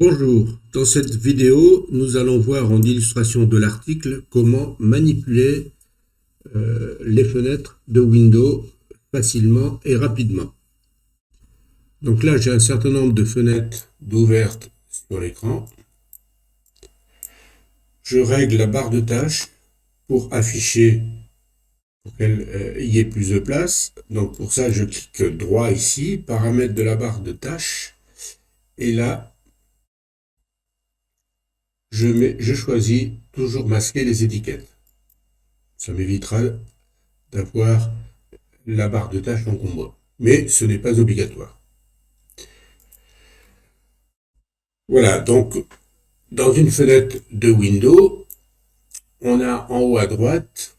Bonjour, dans cette vidéo, nous allons voir en illustration de l'article comment manipuler les fenêtres de Windows facilement et rapidement. Donc là, j'ai un certain nombre de fenêtres d'ouvertes sur l'écran. Je règle la barre de tâches pour afficher, pour qu'elle y ait plus de place. Donc pour ça, je clique droit ici, paramètres de la barre de tâches. Et là, je choisis toujours masquer les étiquettes. Ça m'évitera d'avoir la barre de tâches encombrée. Mais ce n'est pas obligatoire. Voilà, donc dans une fenêtre de Windows, on a en haut à droite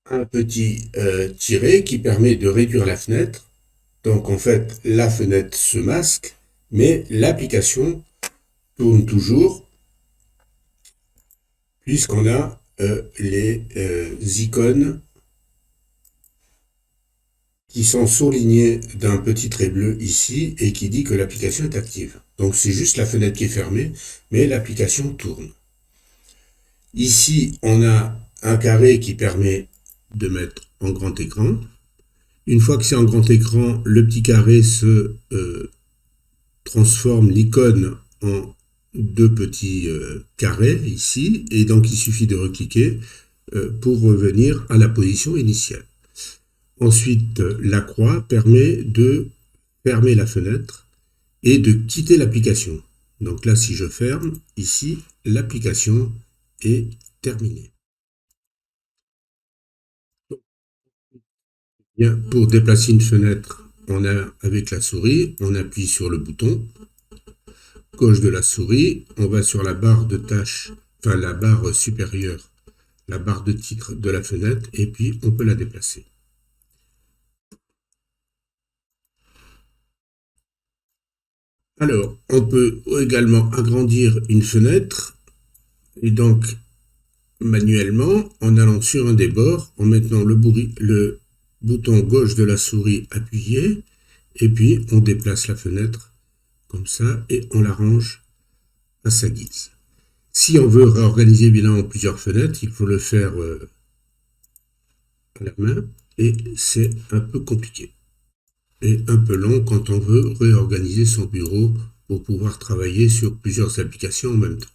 un petit tiret qui permet de réduire la fenêtre. Donc en fait, la fenêtre se masque, mais l'application tourne toujours puisqu'on a les icônes qui sont surlignés d'un petit trait bleu ici et qui dit que l'application est active. Donc c'est juste la fenêtre qui est fermée, mais l'application tourne. Ici, on a un carré qui permet de mettre en grand écran. Une fois que c'est en grand écran, le petit carré se transforme l'icône en deux petits carrés ici, et donc il suffit de recliquer pour revenir à la position initiale. Ensuite, la croix permet de fermer la fenêtre et de quitter l'application. Donc là, si je ferme, ici, l'application est terminée. Bien, pour déplacer une fenêtre, on a avec la souris, on appuie sur le bouton gauche de la souris, on va sur la barre de tâches, enfin la barre supérieure, la barre de titre de la fenêtre, et puis on peut la déplacer. Alors, on peut également agrandir une fenêtre, et donc manuellement, en allant sur un des bords, en maintenant le bouton gauche de la souris appuyé, et puis on déplace la fenêtre comme ça, et on la range à sa guise. Si on veut réorganiser évidemment plusieurs fenêtres, il faut le faire à la main, et c'est un peu compliqué. Et un peu long quand on veut réorganiser son bureau pour pouvoir travailler sur plusieurs applications en même temps.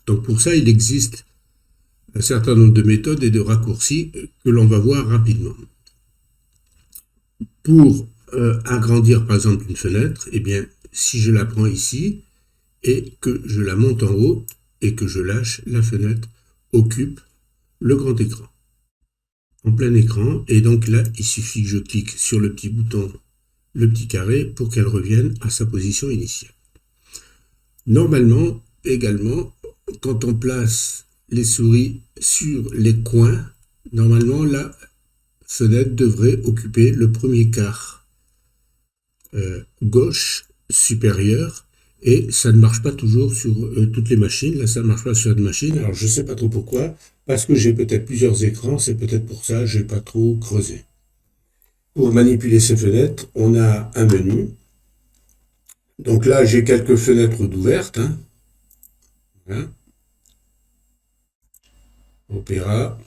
Donc pour ça, il existe un certain nombre de méthodes et de raccourcis que l'on va voir rapidement. Pour agrandir par exemple une fenêtre, eh bien, si je la prends ici et que je la monte en haut et que je lâche, la fenêtre occupe le grand écran. En plein écran, et donc là, il suffit que je clique sur le petit bouton, le petit carré, pour qu'elle revienne à sa position initiale. Normalement, également, quand on place les souris sur les coins, normalement, la fenêtre devrait occuper le premier quart gauche supérieur, et ça ne marche pas toujours sur toutes les machines. Là, ça ne marche pas sur une machine. Alors, je ne sais pas trop pourquoi. Parce que j'ai peut-être plusieurs écrans, c'est peut-être pour ça que je n'ai pas trop creusé. Pour manipuler ces fenêtres, on a un menu. Donc là, j'ai quelques fenêtres d'ouvertes. Voilà. Opéra.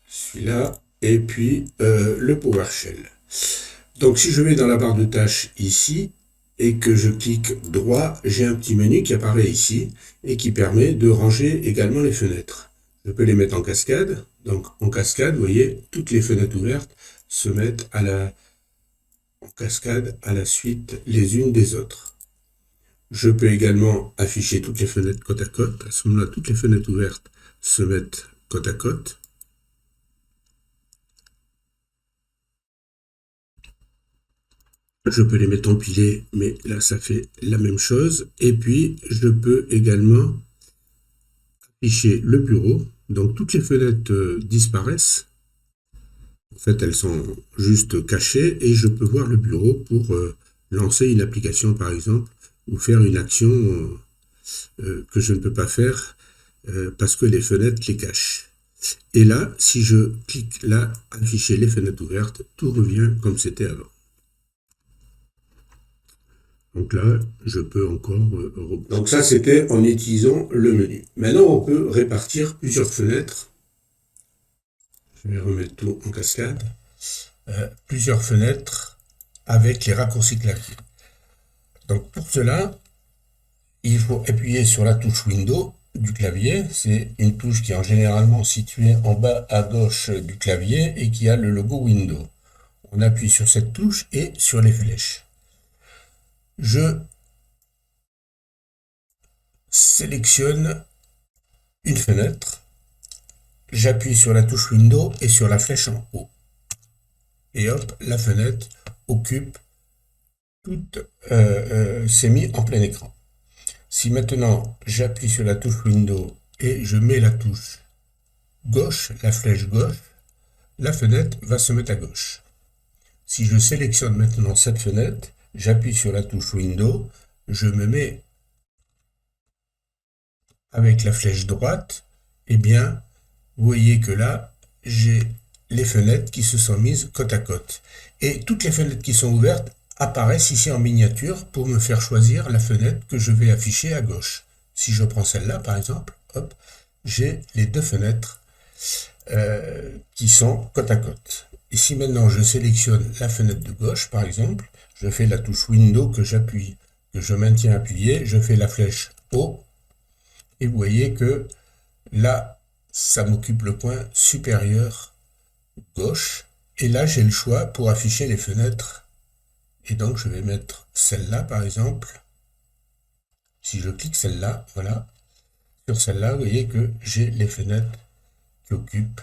Celui-là. Et puis le PowerShell. Donc si je vais dans la barre de tâches ici, et que je clique droit, j'ai un petit menu qui apparaît ici et qui permet de ranger également les fenêtres. Je peux les mettre en cascade. Donc en cascade, vous voyez, toutes les fenêtres ouvertes se mettent en cascade à la suite les unes des autres. Je peux également afficher toutes les fenêtres côte à côte. À ce moment-là, toutes les fenêtres ouvertes se mettent côte à côte. Je peux les mettre empilés, mais là, ça fait la même chose. Et puis, je peux également afficher le bureau. Donc, toutes les fenêtres disparaissent. En fait, elles sont juste cachées et je peux voir le bureau pour lancer une application, par exemple, ou faire une action que je ne peux pas faire parce que les fenêtres les cachent. Et là, si je clique là, afficher les fenêtres ouvertes, tout revient comme c'était avant. Donc là, je peux encore... Donc ça, c'était en utilisant le menu. Maintenant, on peut répartir plusieurs fenêtres. Je vais remettre tout en cascade. Plusieurs fenêtres avec les raccourcis clavier. Donc pour cela, il faut appuyer sur la touche Windows du clavier. C'est une touche qui est généralement située en bas à gauche du clavier et qui a le logo Windows. On appuie sur cette touche et sur les flèches. Je sélectionne une fenêtre, j'appuie sur la touche Windows et sur la flèche en haut. Et hop, la fenêtre occupe toute, s'est mis en plein écran. Si maintenant j'appuie sur la touche Windows et je mets la touche gauche, la flèche gauche, la fenêtre va se mettre à gauche. Si je sélectionne maintenant cette fenêtre, j'appuie sur la touche Windows, je me mets avec la flèche droite, eh bien, vous voyez que là, j'ai les fenêtres qui se sont mises côte à côte. Et toutes les fenêtres qui sont ouvertes apparaissent ici en miniature pour me faire choisir la fenêtre que je vais afficher à gauche. Si je prends celle-là, par exemple, hop, j'ai les deux fenêtres qui sont côte à côte. Et si maintenant je sélectionne la fenêtre de gauche, par exemple, je fais la touche Windows que j'appuie, que je maintiens appuyée, je fais la flèche haut, et vous voyez que là, ça m'occupe le coin supérieur gauche. Et là, j'ai le choix pour afficher les fenêtres. Et donc, je vais mettre celle-là, par exemple. Si je clique celle-là, voilà. Sur celle-là, vous voyez que j'ai les fenêtres qui occupent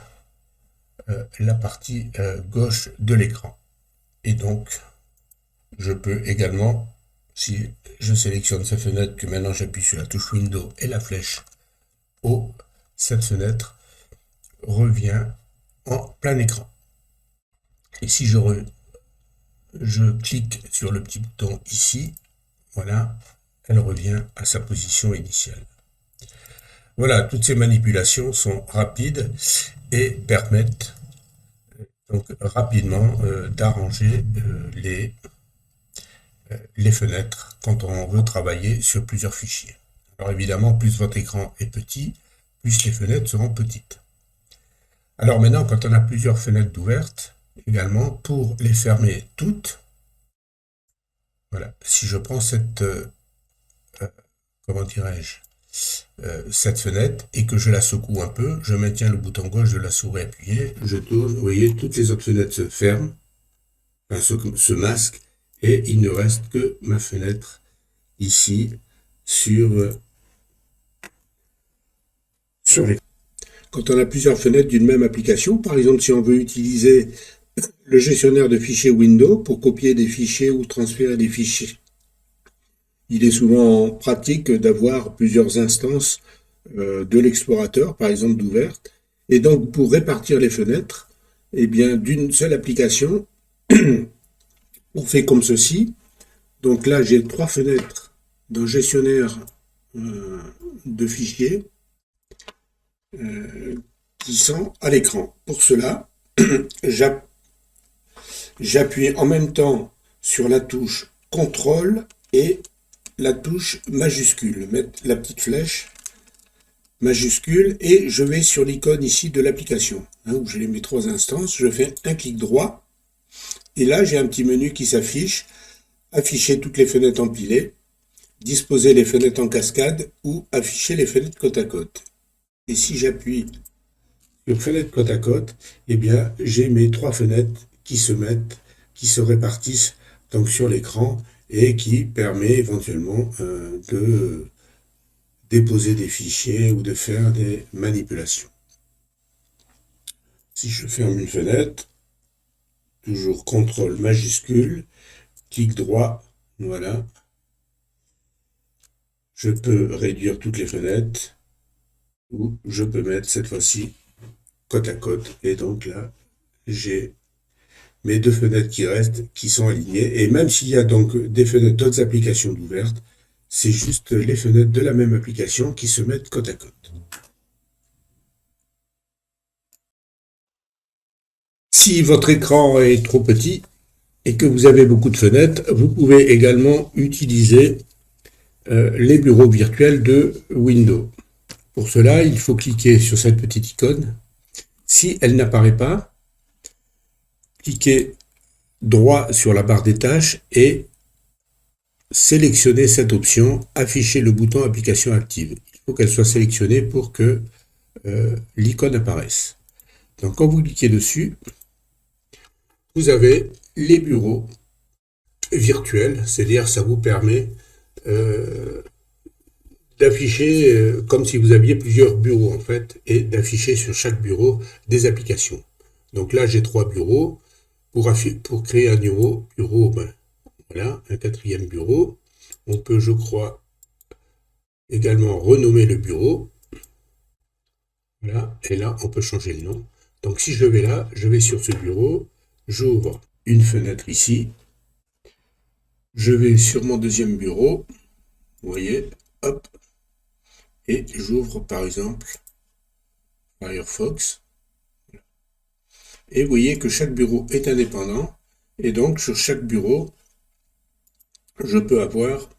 la partie gauche de l'écran. Et donc, je peux également, si je sélectionne cette fenêtre, que maintenant j'appuie sur la touche Windows et la flèche haut, cette fenêtre revient en plein écran. Et si je clique sur le petit bouton ici, voilà, elle revient à sa position initiale. Voilà, toutes ces manipulations sont rapides et permettent donc rapidement d'arranger les fenêtres quand on veut travailler sur plusieurs fichiers. Alors évidemment, plus votre écran est petit, plus les fenêtres seront petites. Alors maintenant, quand on a plusieurs fenêtres ouvertes, également, pour les fermer toutes, voilà, si je prends cette, comment dirais-je, cette fenêtre et que je la secoue un peu, je maintiens le bouton gauche de la souris appuyé, je tourne, vous voyez, toutes les autres fenêtres se ferment, enfin, se masquent, et il ne reste que ma fenêtre ici sur les... Quand on a plusieurs fenêtres d'une même application, par exemple si on veut utiliser le gestionnaire de fichiers Windows pour copier des fichiers ou transférer des fichiers, il est souvent pratique d'avoir plusieurs instances de l'explorateur, par exemple d'ouvertes. Et donc pour répartir les fenêtres, eh bien d'une seule application, on fait comme ceci. Donc là j'ai 3 fenêtres dans le gestionnaire de fichiers qui sont à l'écran. Pour cela, j'appuie en même temps sur la touche CTRL et la touche majuscule, mettre la petite flèche majuscule, et je vais sur l'icône ici de l'application, où j'ai mes 3 instances, je fais un clic droit, et là j'ai un petit menu qui s'affiche, afficher toutes les fenêtres empilées, disposer les fenêtres en cascade, ou afficher les fenêtres côte à côte. Et si j'appuie sur fenêtre côte à côte, eh bien j'ai mes 3 fenêtres qui se répartissent donc sur l'écran, et qui permet éventuellement de déposer des fichiers ou de faire des manipulations. Si je ferme une fenêtre, toujours CTRL majuscule, clic droit, voilà. Je peux réduire toutes les fenêtres, ou je peux mettre cette fois-ci côte à côte, et donc là, j'ai mes 2 fenêtres qui restent, qui sont alignées, et même s'il y a donc des fenêtres d'autres applications ouvertes, c'est juste les fenêtres de la même application qui se mettent côte à côte. Si votre écran est trop petit, et que vous avez beaucoup de fenêtres, vous pouvez également utiliser les bureaux virtuels de Windows. Pour cela, il faut cliquer sur cette petite icône. Si elle n'apparaît pas, cliquez droit sur la barre des tâches et sélectionnez cette option, afficher le bouton application active. Il faut qu'elle soit sélectionnée pour que l'icône apparaisse. Donc quand vous cliquez dessus, vous avez les bureaux virtuels, c'est-à-dire ça vous permet d'afficher comme si vous aviez plusieurs bureaux en fait, et d'afficher sur chaque bureau des applications. Donc là j'ai 3 bureaux. Pour créer un nouveau bureau, voilà, un 4e bureau. On peut, je crois, également renommer le bureau. Voilà, et là on peut changer le nom. Donc si je vais là, je vais sur ce bureau, j'ouvre une fenêtre ici. Je vais sur mon 2e bureau, vous voyez, hop, et j'ouvre par exemple Firefox. Et vous voyez que chaque bureau est indépendant. Et donc sur chaque bureau, je peux avoir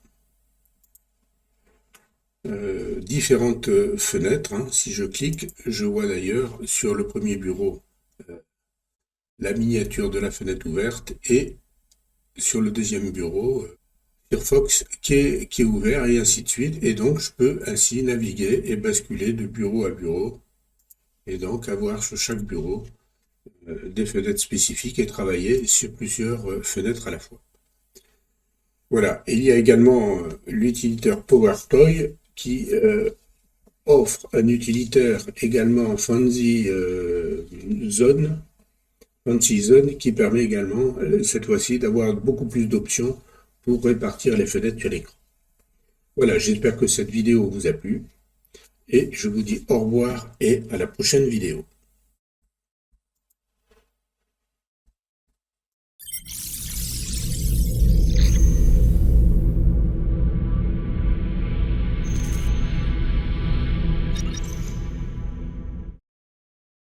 différentes fenêtres. Si je clique, je vois d'ailleurs sur le premier bureau la miniature de la fenêtre ouverte et sur le 2e bureau Firefox qui est ouvert et ainsi de suite. Et donc je peux ainsi naviguer et basculer de bureau à bureau et donc avoir sur chaque bureau des fenêtres spécifiques et travailler sur plusieurs fenêtres à la fois. Voilà, il y a également l'utilitaire PowerToy qui offre un utilitaire également Fancy Zone qui permet également cette fois-ci d'avoir beaucoup plus d'options pour répartir les fenêtres sur l'écran. Voilà, j'espère que cette vidéo vous a plu et je vous dis au revoir et à la prochaine vidéo.